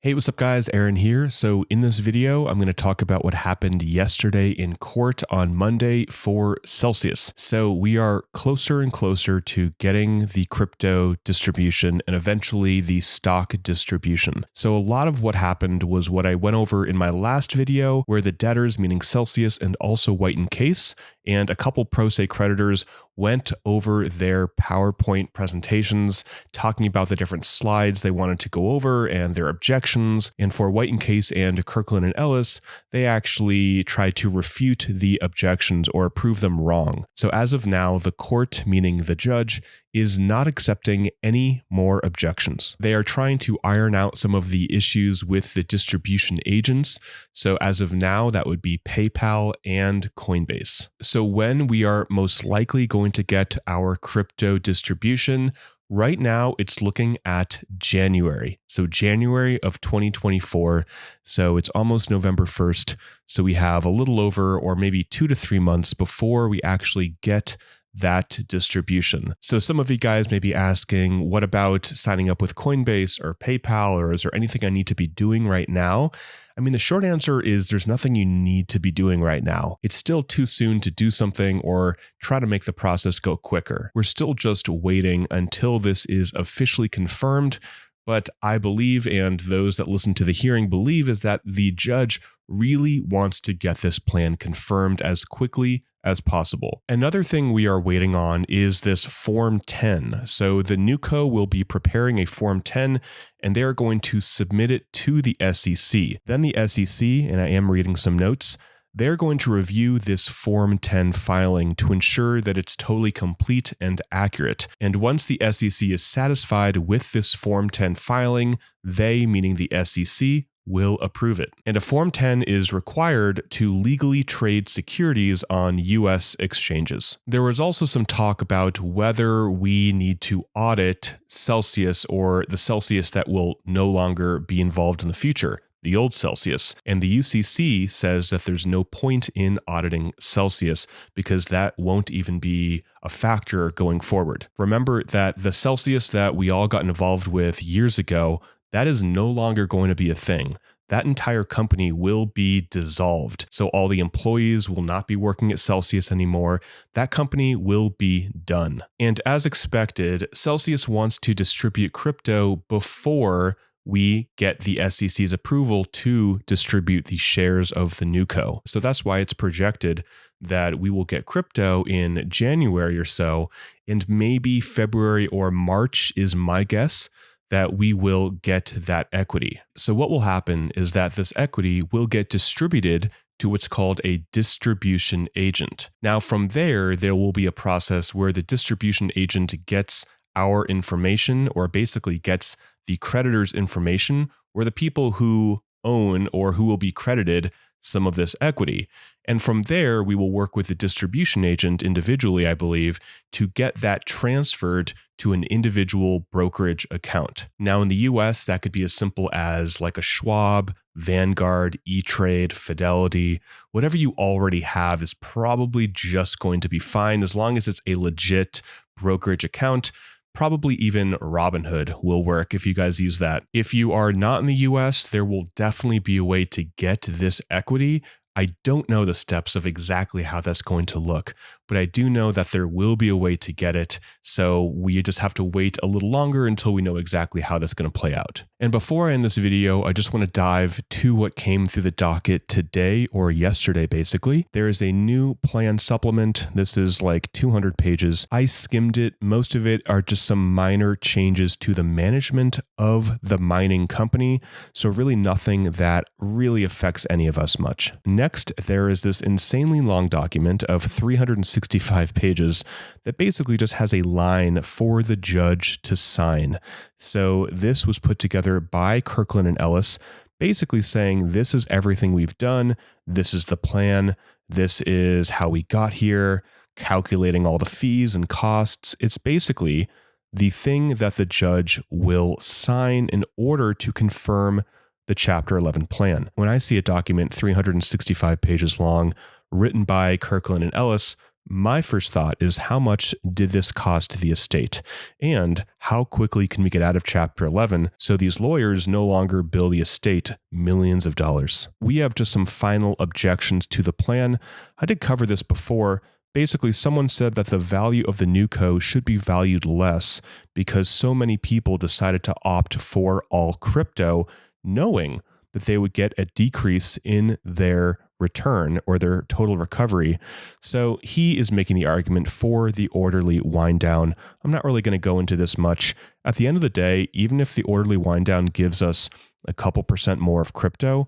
Hey, what's up guys? Aaron here. So in this video, I'm going to talk about what happened yesterday in court on Monday for Celsius. So we are closer and closer to getting the crypto distribution and eventually the stock distribution. So a lot of what happened was what I went over in my last video, where the debtors, meaning Celsius and also White and Case, and a couple pro se creditors went over their PowerPoint presentations, talking about the different slides they wanted to go over and their objections. And for White and Case and Kirkland and Ellis, they actually tried to refute the objections or prove them wrong. So as of now, the court, meaning the judge, is not accepting any more objections. They are trying to iron out some of the issues with the distribution agents. So as of now, that would be PayPal and Coinbase. So when we are most likely going to get our crypto distribution, right now it's looking at January. So January of 2024. So it's almost November 1st. So we have a little over, or maybe 2 to 3 months before we actually get that distribution. So some of you guys may be asking, what about signing up with Coinbase or PayPal, or is there anything I need to be doing right now? I mean, the short answer is there's nothing you need to be doing right now. It's still too soon to do something or try to make the process go quicker. We're still just waiting until this is officially confirmed. But I believe, and those that listen to the hearing believe, is that the judge really wants to get this plan confirmed as quickly as possible. Another thing we are waiting on is this Form 10. So the NewCo will be preparing a Form 10 and they are going to submit it to the SEC. Then the SEC, and I am reading some notes, they're going to review this Form 10 filing to ensure that it's totally complete and accurate. And once the SEC is satisfied with this Form 10 filing, they, meaning the SEC, will approve it. And a Form 10 is required to legally trade securities on US exchanges. There was also some talk about whether we need to audit Celsius, or the Celsius that will no longer be involved in the future, the old Celsius. And the UCC says that there's no point in auditing Celsius because that won't even be a factor going forward. Remember that the Celsius that we all got involved with years ago, that is no longer going to be a thing. That entire company will be dissolved. So all the employees will not be working at Celsius anymore. That company will be done. And as expected, Celsius wants to distribute crypto before we get the SEC's approval to distribute the shares of the NewCo. So that's why it's projected that we will get crypto in January or so, and maybe February or March is my guess that we will get that equity. So what will happen is that this equity will get distributed to what's called a distribution agent. Now from there will be a process where the distribution agent gets our information, or basically gets the creditor's information, or the people who own or who will be credited some of this equity. And from there, we will work with the distribution agent individually, I believe, to get that transferred to an individual brokerage account. Now in the US, that could be as simple as like a Schwab, Vanguard, E-Trade, Fidelity. Whatever you already have is probably just going to be fine as long as it's a legit brokerage account. Probably even Robinhood will work if you guys use that. If you are not in the US, there will definitely be a way to get this equity. I don't know the steps of exactly how that's going to look, but I do know that there will be a way to get it. So we just have to wait a little longer until we know exactly how that's going to play out. And before I end this video, I just want to dive to what came through the docket today, or yesterday, basically. There is a new plan supplement. This is like 200 pages. I skimmed it. Most of it are just some minor changes to the management of the mining company. So really nothing that really affects any of us much. Next, there is this insanely long document of 365 pages that basically just has a line for the judge to sign. So this was put together by Kirkland and Ellis, basically saying this is everything we've done, this is the plan, this is how we got here, calculating all the fees and costs. It's basically the thing that the judge will sign in order to confirm the Chapter 11 plan. When I see a document 365 pages long, written by Kirkland and Ellis, My first thought is, how much did this cost the estate? And how quickly can we get out of Chapter 11 so these lawyers no longer bill the estate millions of dollars? We have just some final objections to the plan. I did cover this before. Basically, someone said that the value of the NewCo should be valued less because so many people decided to opt for all crypto, knowing that they would get a decrease in their return or their total recovery. So he is making the argument for the orderly wind down. I'm not really going to go into this much. At the end of the day, even if the orderly wind down gives us a couple percent more of crypto,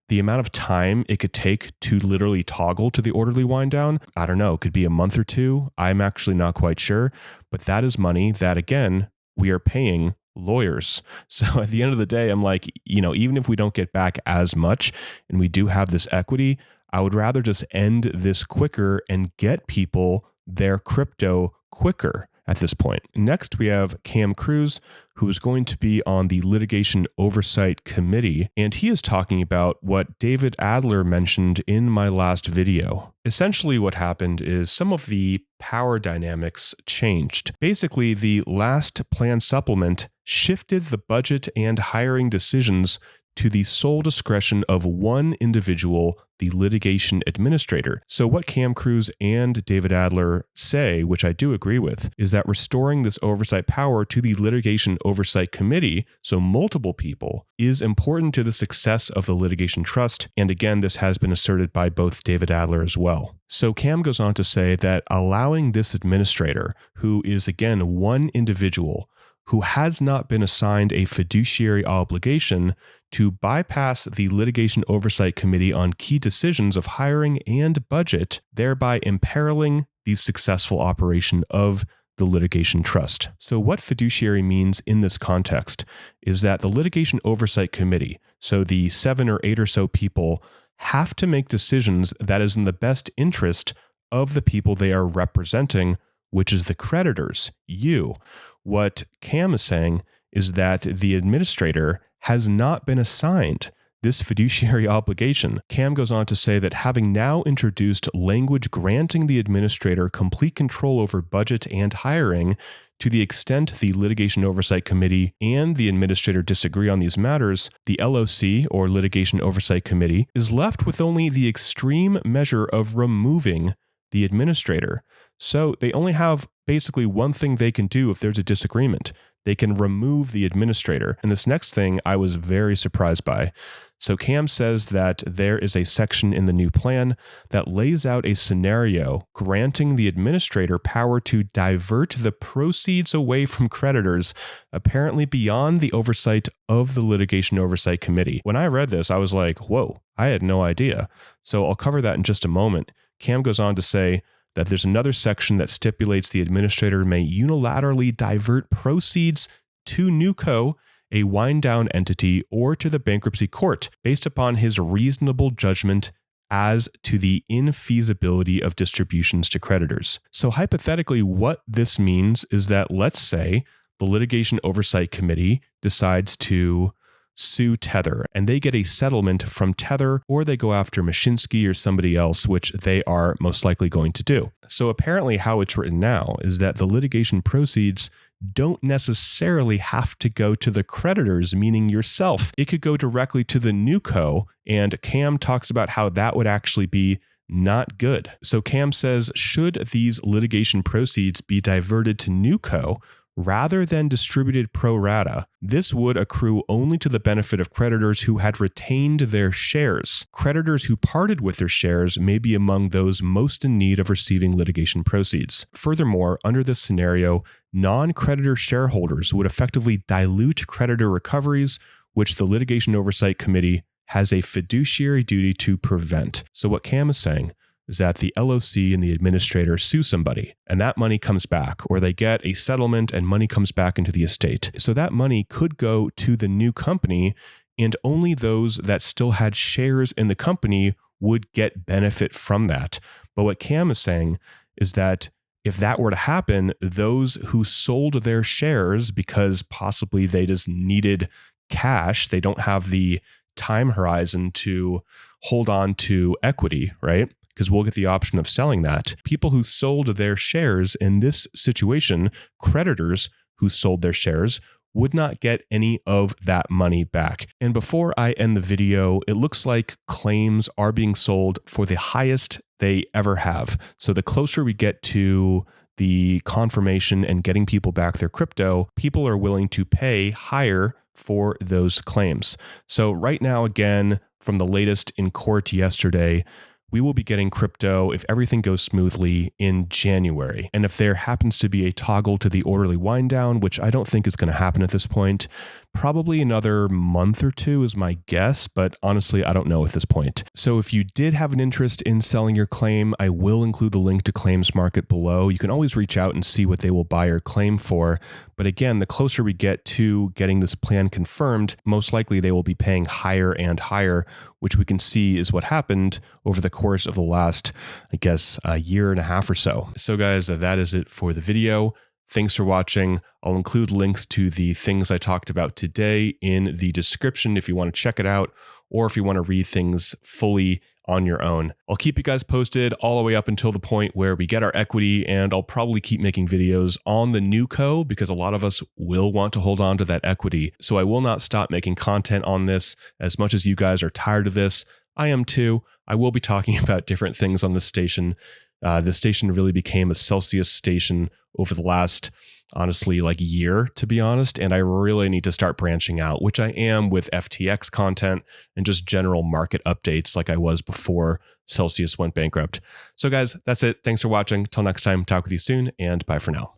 the amount of time it could take to literally toggle to the orderly wind down, I don't know, it could be a month or two. I'm actually not quite sure, but that is money that, again, we are paying lawyers. So at the end of the day, I'm like, even if we don't get back as much and we do have this equity, I would rather just end this quicker and get people their crypto quicker at this point. Next, we have Cam Cruz, who is going to be on the Litigation Oversight Committee, and he is talking about what David Adler mentioned in my last video. Essentially, what happened is some of the power dynamics changed. Basically, the last plan supplement shifted the budget and hiring decisions to the sole discretion of one individual, the litigation administrator. So what Cam Cruz and David Adler say, which I do agree with, is that restoring this oversight power to the Litigation Oversight Committee, so multiple people, is important to the success of the litigation trust. And again, this has been asserted by both David Adler as well. So Cam goes on to say that allowing this administrator, who is again one individual, who has not been assigned a fiduciary obligation, to bypass the Litigation Oversight Committee on key decisions of hiring and budget, thereby imperiling the successful operation of the litigation trust. So what fiduciary means in this context is that the Litigation Oversight Committee, so the 7 or 8 or so people, have to make decisions that is in the best interest of the people they are representing, which is the creditors, you. What Cam is saying is that the administrator has not been assigned this fiduciary obligation. Cam goes on to say that having now introduced language granting the administrator complete control over budget and hiring, to the extent the Litigation Oversight Committee and the administrator disagree on these matters, the LOC, or Litigation Oversight Committee, is left with only the extreme measure of removing the administrator. So they only have basically one thing they can do if there's a disagreement. They can remove the administrator. And this next thing I was very surprised by. So Cam says that there is a section in the new plan that lays out a scenario granting the administrator power to divert the proceeds away from creditors, apparently beyond the oversight of the Litigation Oversight Committee. When I read this, I was like, whoa, I had no idea. So I'll cover that in just a moment. Cam goes on to say that there's another section that stipulates the administrator may unilaterally divert proceeds to NewCo, a wind-down entity, or to the bankruptcy court, based upon his reasonable judgment as to the infeasibility of distributions to creditors. So hypothetically, what this means is that, let's say, the Litigation Oversight Committee decides to sue Tether, and they get a settlement from Tether, or they go after Mashinsky or somebody else, which they are most likely going to do. So apparently how it's written now is that the litigation proceeds don't necessarily have to go to the creditors, meaning yourself. It could go directly to the NewCo, and Cam talks about how that would actually be not good. So Cam says, should these litigation proceeds be diverted to NewCo, rather than distributed pro rata, this would accrue only to the benefit of creditors who had retained their shares. Creditors who parted with their shares may be among those most in need of receiving litigation proceeds. Furthermore, under this scenario, non-creditor shareholders would effectively dilute creditor recoveries, which the Litigation Oversight Committee has a fiduciary duty to prevent. So what Cam is saying is that the LOC and the administrator sue somebody, and that money comes back, or they get a settlement and money comes back into the estate. So that money could go to the new company, and only those that still had shares in the company would get benefit from that. But what Cam is saying is that if that were to happen, those who sold their shares because possibly they just needed cash, they don't have the time horizon to hold on to equity, right? because we'll get the option of selling that. People who sold their shares in this situation, creditors who sold their shares, would not get any of that money back. And before I end the video, it looks like claims are being sold for the highest they ever have. So the closer we get to the confirmation and getting people back their crypto, people are willing to pay higher for those claims. So right now, again, from the latest in court yesterday, we will be getting crypto, if everything goes smoothly, in January. And if there happens to be a toggle to the orderly wind down, which I don't think is going to happen at this point, probably another month or two is my guess, but honestly, I don't know at this point. So if you did have an interest in selling your claim, I will include the link to Claims Market below. You can always reach out and see what they will buy your claim for. But again, the closer we get to getting this plan confirmed, most likely they will be paying higher and higher, which we can see is what happened over the course of the last, I guess, a year and a half or so. So guys, that is it for the video. Thanks for watching. I'll include links to the things I talked about today in the description if you want to check it out, or if you want to read things fully on your own. I'll keep you guys posted all the way up until the point where we get our equity, and I'll probably keep making videos on the NewCo because a lot of us will want to hold on to that equity. So I will not stop making content on this as much as you guys are tired of this. I am too. I will be talking about different things on this station. The station really became a Celsius station over the last, honestly, like year, to be honest. And I really need to start branching out, which I am with FTX content and just general market updates like I was before Celsius went bankrupt. So guys, that's it. Thanks for watching. Till next time, talk with you soon, and bye for now.